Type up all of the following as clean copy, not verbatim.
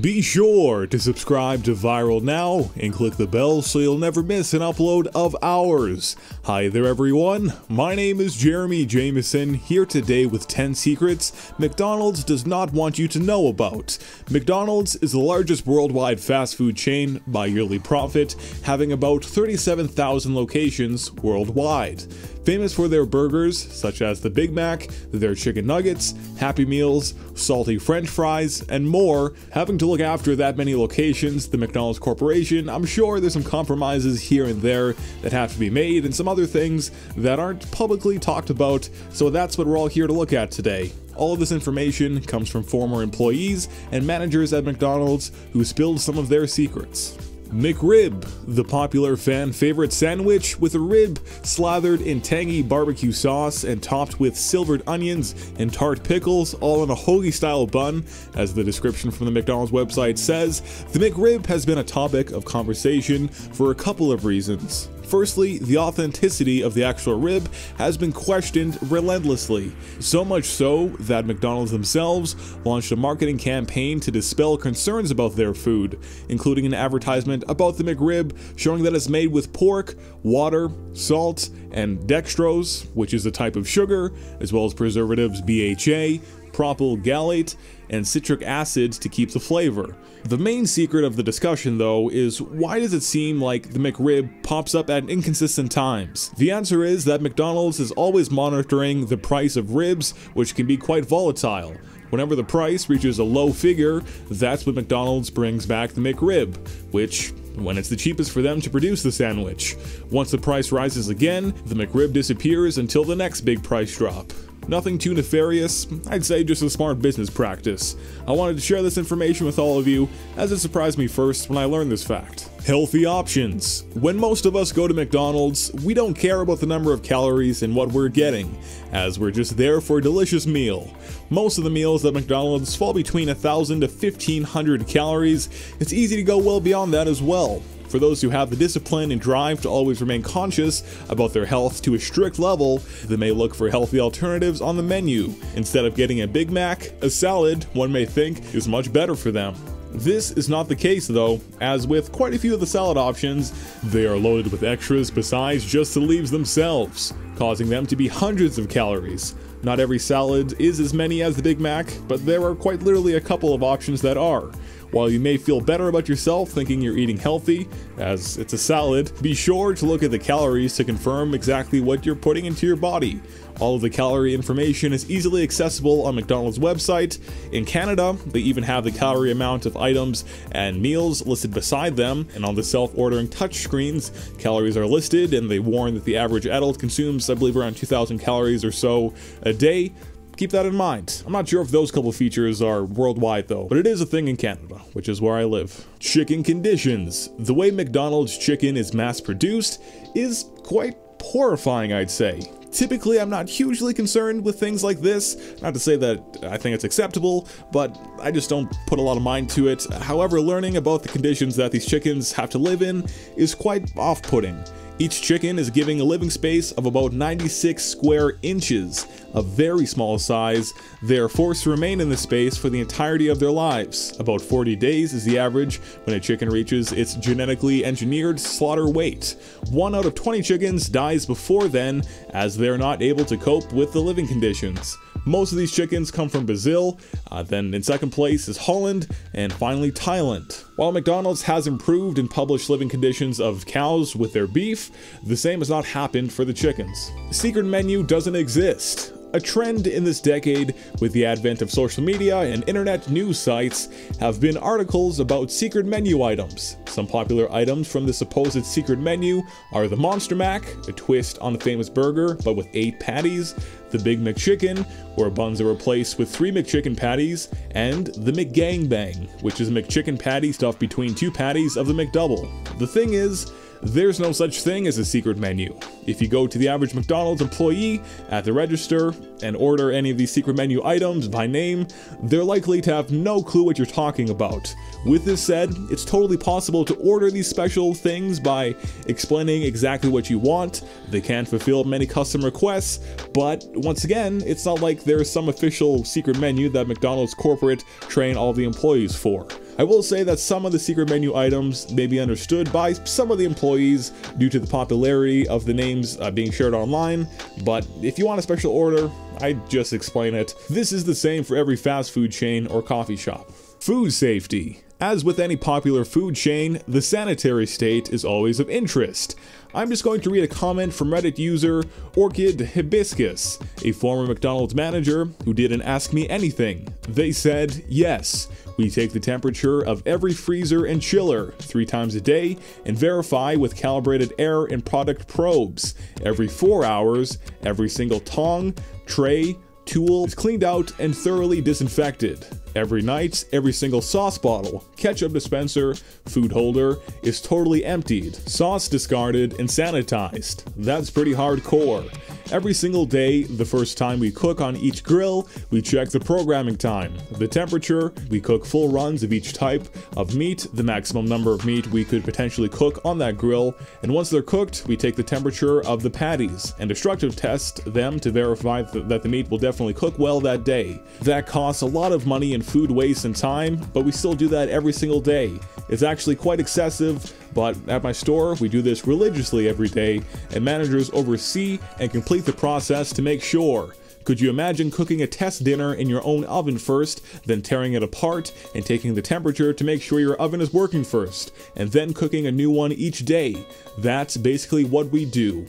Be sure to subscribe to Viral now and click the bell so you'll never miss an upload of ours. Hi there everyone, my name is Jeremy Jameson, here today with 10 secrets McDonald's does not want you to know about. McDonald's is the largest worldwide fast food chain by yearly profit, having about 37,000 locations worldwide. Famous for their burgers, such as the Big Mac, their chicken nuggets, Happy Meals, salty French fries, and more. Having to look after that many locations, the McDonald's Corporation, I'm sure there's some compromises here and there that have to be made, and some other things that aren't publicly talked about, so that's what we're all here to look at today. All of this information comes from former employees and managers at McDonald's who spilled some of their secrets. McRib, the popular fan favorite sandwich with a rib slathered in tangy barbecue sauce and topped with silvered onions and tart pickles, all in a hoagie style bun. As the description from the McDonald's website says, the McRib has been a topic of conversation for a couple of reasons. Firstly, the authenticity of the actual rib has been questioned relentlessly, so much so that McDonald's themselves launched a marketing campaign to dispel concerns about their food, including an advertisement about the McRib showing that it's made with pork, water, salt, and dextrose, which is a type of sugar, as well as preservatives BHA, propyl gallate, and citric acids to keep the flavor. The main secret of the discussion, though, is why does it seem like the McRib pops up at inconsistent times? The answer is that McDonald's is always monitoring the price of ribs, which can be quite volatile. Whenever the price reaches a low figure, that's when McDonald's brings back the McRib, which when it's the cheapest for them to produce the sandwich. Once the price rises again, the McRib disappears until the next big price drop. Nothing too nefarious, I'd say just a smart business practice. I wanted to share this information with all of you, as it surprised me first when I learned this fact. Healthy options. When most of us go to McDonald's, we don't care about the number of calories and what we're getting, as we're just there for a delicious meal. Most of the meals at McDonald's fall between 1,000 to 1,500 calories. It's easy to go well beyond that as well. For those who have the discipline and drive to always remain conscious about their health to a strict level, they may look for healthy alternatives on the menu. Instead of getting a Big Mac, a salad, one may think, is much better for them. This is not the case though, as with quite a few of the salad options, they are loaded with extras besides just the leaves themselves, causing them to be hundreds of calories. Not every salad is as many as the Big Mac, but there are quite literally a couple of options that are. While you may feel better about yourself thinking you're eating healthy, as it's a salad, be sure to look at the calories to confirm exactly what you're putting into your body. All of the calorie information is easily accessible on McDonald's website. In Canada, they even have the calorie amount of items and meals listed beside them, and on the self-ordering touchscreens, calories are listed, and they warn that the average adult consumes, I believe, around 2,000 calories or so a day. Keep that in mind. I'm not sure if those couple features are worldwide though, but it is a thing in Canada, which is where I live. Chicken conditions. The way McDonald's chicken is mass produced is quite horrifying, I'd say. Typically, I'm not hugely concerned with things like this. Not to say that I think it's acceptable, but I just don't put a lot of mind to it. However, learning about the conditions that these chickens have to live in is quite off-putting. Each chicken is given a living space of about 96 square inches, a very small size. They are forced to remain in this space for the entirety of their lives. About 40 days is the average when a chicken reaches its genetically engineered slaughter weight. 1 out of 20 chickens dies before then, as they are not able to cope with the living conditions. Most of these chickens come from Brazil, then in second place is Holland, and finally Thailand. While McDonald's has improved and published living conditions of cows with their beef, the same has not happened for the chickens. The secret menu doesn't exist. A trend in this decade with the advent of social media and internet news sites have been articles about secret menu items. Some popular items from the supposed secret menu are the Monster Mac, a twist on the famous burger but with 8 patties, the Big McChicken, where buns are replaced with 3 McChicken patties, and the McGangbang, which is a McChicken patty stuffed between 2 patties of the McDouble. The thing is, there's no such thing as a secret menu. If you go to the average McDonald's employee at the register and order any of these secret menu items by name, they're likely to have no clue what you're talking about. With this said, it's totally possible to order these special things by explaining exactly what you want. They can fulfill many custom requests, but once again, it's not like there's some official secret menu that McDonald's corporate train all the employees for. I will say that some of the secret menu items may be understood by some of the employees due to the popularity of the names being shared online, but if you want a special order, I just explain it. This is the same for every fast food chain or coffee shop. Food safety. As with any popular food chain, the sanitary state is always of interest. I'm just going to read a comment from Reddit user Orchid Hibiscus, a former McDonald's manager who didn't ask me anything. They said, yes, we take the temperature of every freezer and chiller 3 times a day and verify with calibrated air and product probes. Every 4 hours, every single tong, tray, tool is cleaned out and thoroughly disinfected. Every night, every single sauce bottle, ketchup dispenser, food holder is totally emptied, sauce discarded, and sanitized. That's pretty hardcore. Every single day, the first time we cook on each grill, we check the programming time, the temperature, we cook full runs of each type of meat, the maximum number of meat we could potentially cook on that grill, and once they're cooked, we take the temperature of the patties and destructive test them to verify that the meat will definitely cook well that day. That costs a lot of money and food waste and time, but we still do that every single day. It's actually quite excessive, but at my store, we do this religiously every day, and managers oversee and complete the process to make sure. Could you imagine cooking a test dinner in your own oven first, then tearing it apart and taking the temperature to make sure your oven is working first, and then cooking a new one each day? That's basically what we do.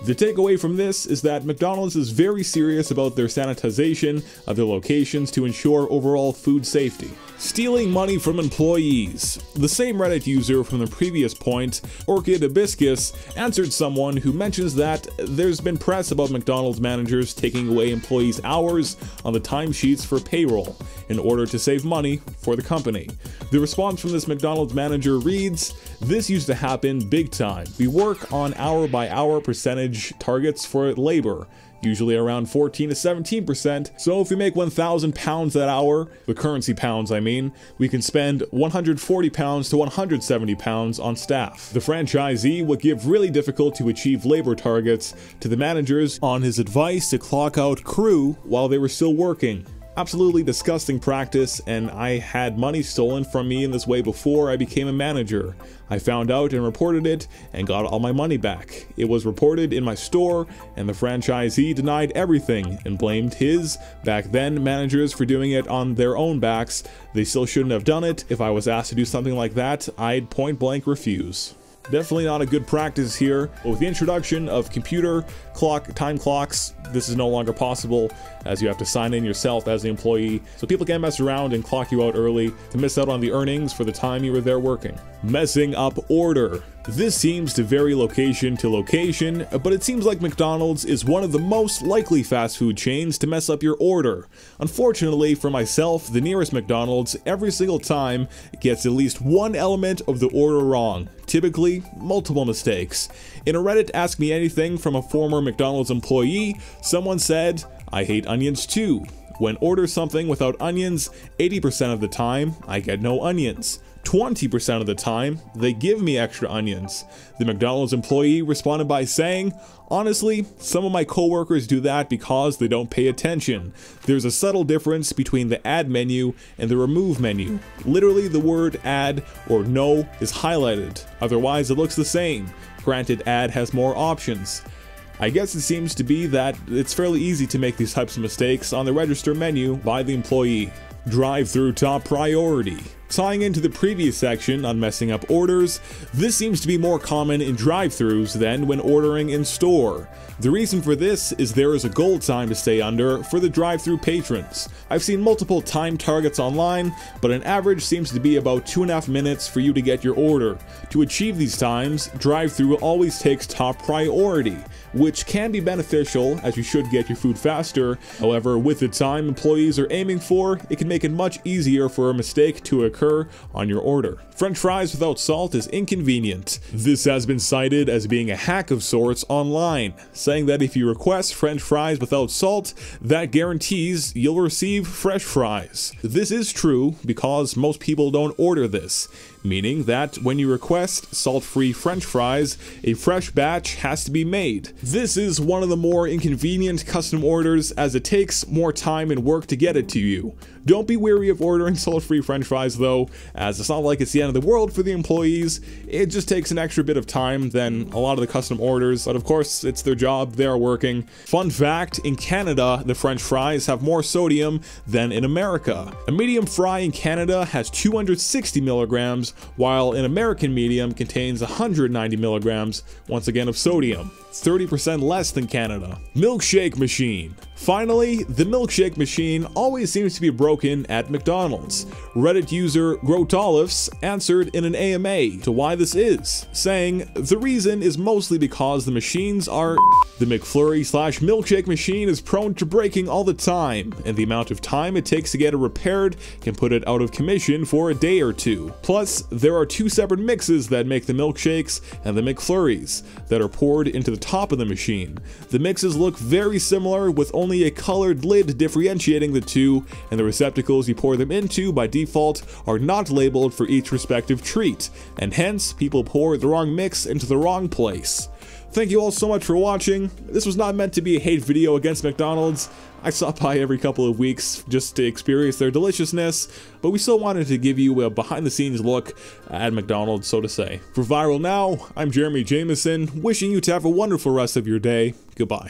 The takeaway from this is that McDonald's is very serious about their sanitization of their locations to ensure overall food safety. Stealing money from employees. The same Reddit user from the previous point, Orchid Hibiscus, answered someone who mentions that there's been press about McDonald's managers taking away employees' hours on the timesheets for payroll in order to save money for the company. The response from this McDonald's manager reads, "This used to happen big time. We work on hour-by-hour percentage targets for labor, usually around 14 to 17%, so if we make 1,000 pounds that hour, the currency pounds I mean, we can spend 140 pounds to 170 pounds on staff." The franchisee would give really difficult to achieve labor targets to the managers on his advice to clock out crew while they were still working. Absolutely disgusting practice, and I had money stolen from me in this way before I became a manager. I found out and reported it and got all my money back. It was reported in my store, and the franchisee denied everything and blamed his, back then, managers for doing it on their own backs. They still shouldn't have done it. If I was asked to do something like that, I'd point blank refuse. Definitely not a good practice here, but with the introduction of computer time clocks, this is no longer possible, as you have to sign in yourself as the employee, so people can't mess around and clock you out early to miss out on the earnings for the time you were there working. Messing up order. This seems to vary location to location, but it seems like McDonald's is one of the most likely fast food chains to mess up your order. Unfortunately for myself, the nearest McDonald's every single time gets at least one element of the order wrong, typically multiple mistakes. In a Reddit Ask Me Anything from a former McDonald's employee, someone said, "I hate onions too. When order something without onions, 80% of the time, I get no onions. 20% of the time, they give me extra onions." The McDonald's employee responded by saying, "Honestly, some of my coworkers do that because they don't pay attention. There's a subtle difference between the add menu and the remove menu. Literally, the word add or no is highlighted. Otherwise, it looks the same. Granted, add has more options." I guess it seems to be that it's fairly easy to make these types of mistakes on the register menu by the employee. Drive-through top priority. Tying into the previous section on messing up orders, this seems to be more common in drive-thrus than when ordering in store. The reason for this is there is a goal time to stay under for the drive-thru patrons. I've seen multiple time targets online, but an average seems to be about 2.5 minutes for you to get your order. To achieve these times, drive-thru always takes top priority, which can be beneficial as you should get your food faster. However, with the time employees are aiming for, it can make it much easier for a mistake to occur on your order. French fries without salt is inconvenient. This has been cited as being a hack of sorts online, saying that if you request French fries without salt, that guarantees you'll receive fresh fries. This is true because most people don't order this, meaning that when you request salt-free French fries, a fresh batch has to be made. This is one of the more inconvenient custom orders as it takes more time and work to get it to you. Don't be weary of ordering salt-free French fries though. though, as it's not like it's the end of the world for the employees. It just takes an extra bit of time than a lot of the custom orders, but of course, it's their job, they're working. Fun fact, in Canada, the French fries have more sodium than in America. A medium fry in Canada has 260 milligrams, while an American medium contains 190 milligrams, once again, of sodium. 30% less than Canada. Milkshake Machine. Finally, the Milkshake Machine always seems to be broken at McDonald's. Reddit user Grotolifs answered in an AMA to why this is, saying, "The reason is mostly because the machines are... The McFlurry/Milkshake Machine is prone to breaking all the time, and the amount of time it takes to get it repaired can put it out of commission for a day or two. Plus, there are two separate mixes that make the milkshakes and the McFlurries that are poured into the top of the machine. The mixes look very similar, with only a colored lid differentiating the two, and the receptacles you pour them into by default are not labeled for each respective treat, and hence people pour the wrong mix into the wrong place." Thank you all so much for watching. This was not meant to be a hate video against McDonald's. I stop by every couple of weeks just to experience their deliciousness, but we still wanted to give you a behind-the-scenes look at McDonald's, so to say. For Viral Now, I'm Jeremy Jameson, wishing you to have a wonderful rest of your day. Goodbye.